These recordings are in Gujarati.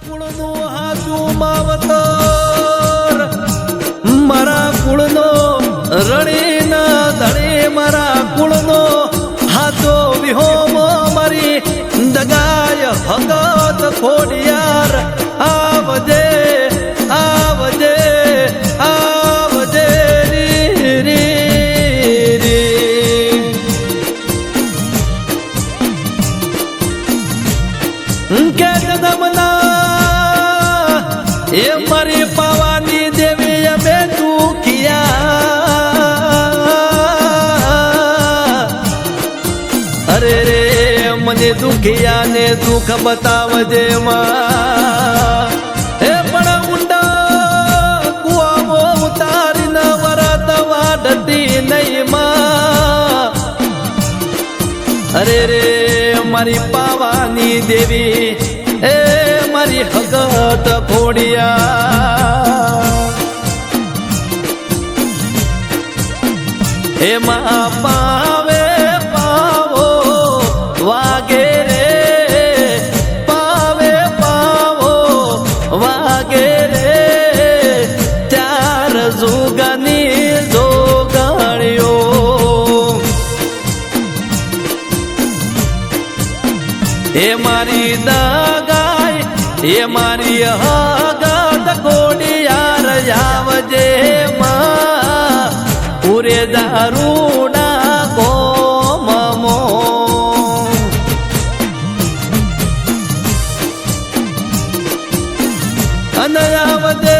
કુળનું હાચું માવતર મારા કુળનો રણીના ધણી મારા કુળનો હાચો વિહોમ મારી દગાય હગત ખોડિયાર આવજે આવજે આવજે રી રી રી કે જન્મના એ મારી પાવાની દેવી અમે દુખિયા અરે રે મને દુખિયા ને દુઃખ બતાવજે માં એ પણ ઊંડા કુવામાં ઉતારીને વરત વાડતી નહીં માં અરે રે મારી પાવાની દેવી એ મારી હગત ખોડિયા એમાં પાવે પાવો વાગે રે પાવે પાવો વાગે રે ચાર જુગની જોગણીઓ એ મારી દગાય એ મારી હગત ખોડિયાર આવજે માં પૂરે દારૂડા ગોમમો અને આવજે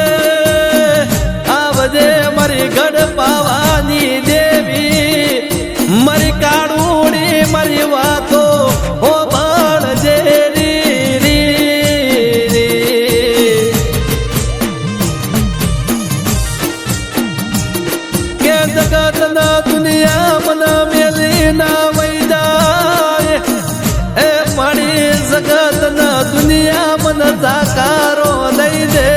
આવજે મારી ગઢ પાવાની દેવી મારી કાળુડી મારી વાતો ઓ બાળજે રી રી રી કે જગતના દુનિયા મને મેલી ના વૈદાય એ મારી જગતના દુનિયા મને સાકારો લઈ દે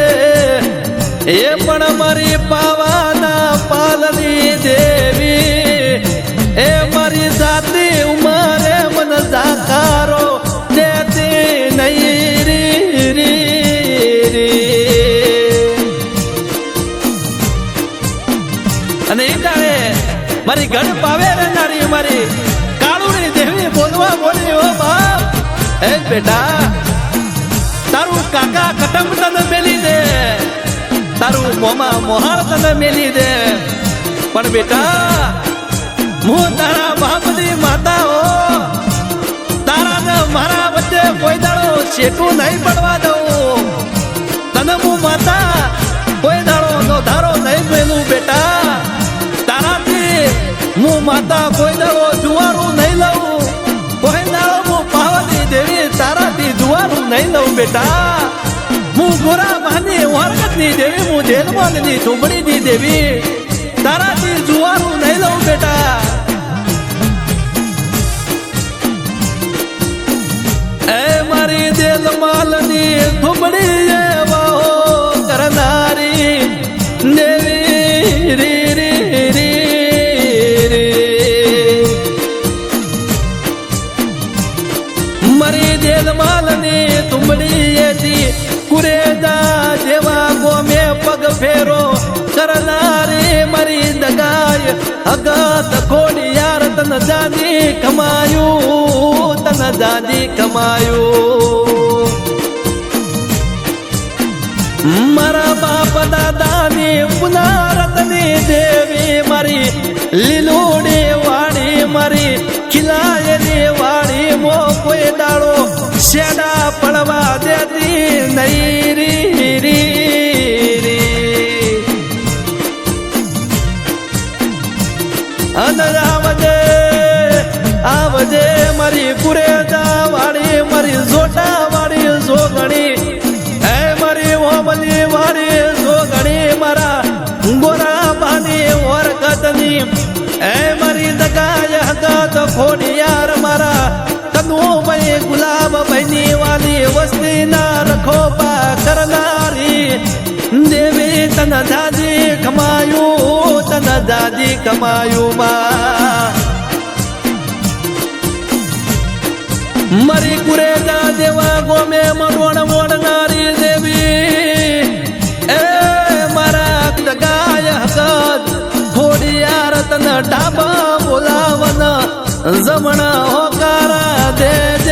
એ પણ મારી પાવાના પાલની દેવી એ મારી જાતી ઉમરે મને સાકારો દેતી નહીં રી રી રી અને એ તારે મારી ગઢ પાવે રહેનારી મારી કાળુની દેવી બોલવા બોલી હો બાપ એ બેટા તારું કાકા કટમ તને મેલી દે તારું મોમા મોહાળ તને મેલી દે પણ બેટા હું તારા બાપની માતા હો તારા ને મારા વચ્ચે કોઈ દાડો શેકું નહીં પડવા દઉં તને હું માતા કોઈ દાડો નો ધારો નહીં મેલું બેટા તારાથી હું માતા કોઈ દાડો જુવારું નહીં લઉં કોઈ દાડો હું પાવાની દેવી તારાથી જુવારું નહીં લઉં બેટા હું ગોરા માની વરગતની દેવી હું જેલમાલની ઝૂંપડીની દેવી તારાથી જુવારું નહીં લઉં બેટા એ મારી જેલમાલની ઝૂંપડી એવા કરનારી દેવી રી રી રી રી મારી જેલમાલની ઝૂંપડી એથી કુરેજા જેવા ગોમે પગ ફેરો કરનારી મારી દગાય હગત ખોડિયાર તન જાદી કમાયું તન જાદી કમાયું મારા બાપ દાદાની પુનારતની દેવી મારી લીલુડી વાડી મારી ખીલાયેલી વાડી મો કોઈ દાડો શેડા પડવા દેતી નહીં રી રી રી અને આવજે આવજે મારી કુરેજા વાળી મારી જોટા વાળી જોગણી એ મારી ઓમલી વાળી જોગણી મારા ગોરા બાની ઓરકતની એ મારી દગાય હગત ખોડિયાર મારા કનુભાઈ ગુલાબ ભાઈની વાલી વસ્તી ના રખોપા કરનારી દેવી તન દાદી કમાયું તન દાદી કમાયું માં મારી કુરેજા દેવા ગોમે મરોણ મોડનારી તન ડાબા બોલાવન જમણા હોકાર દેજે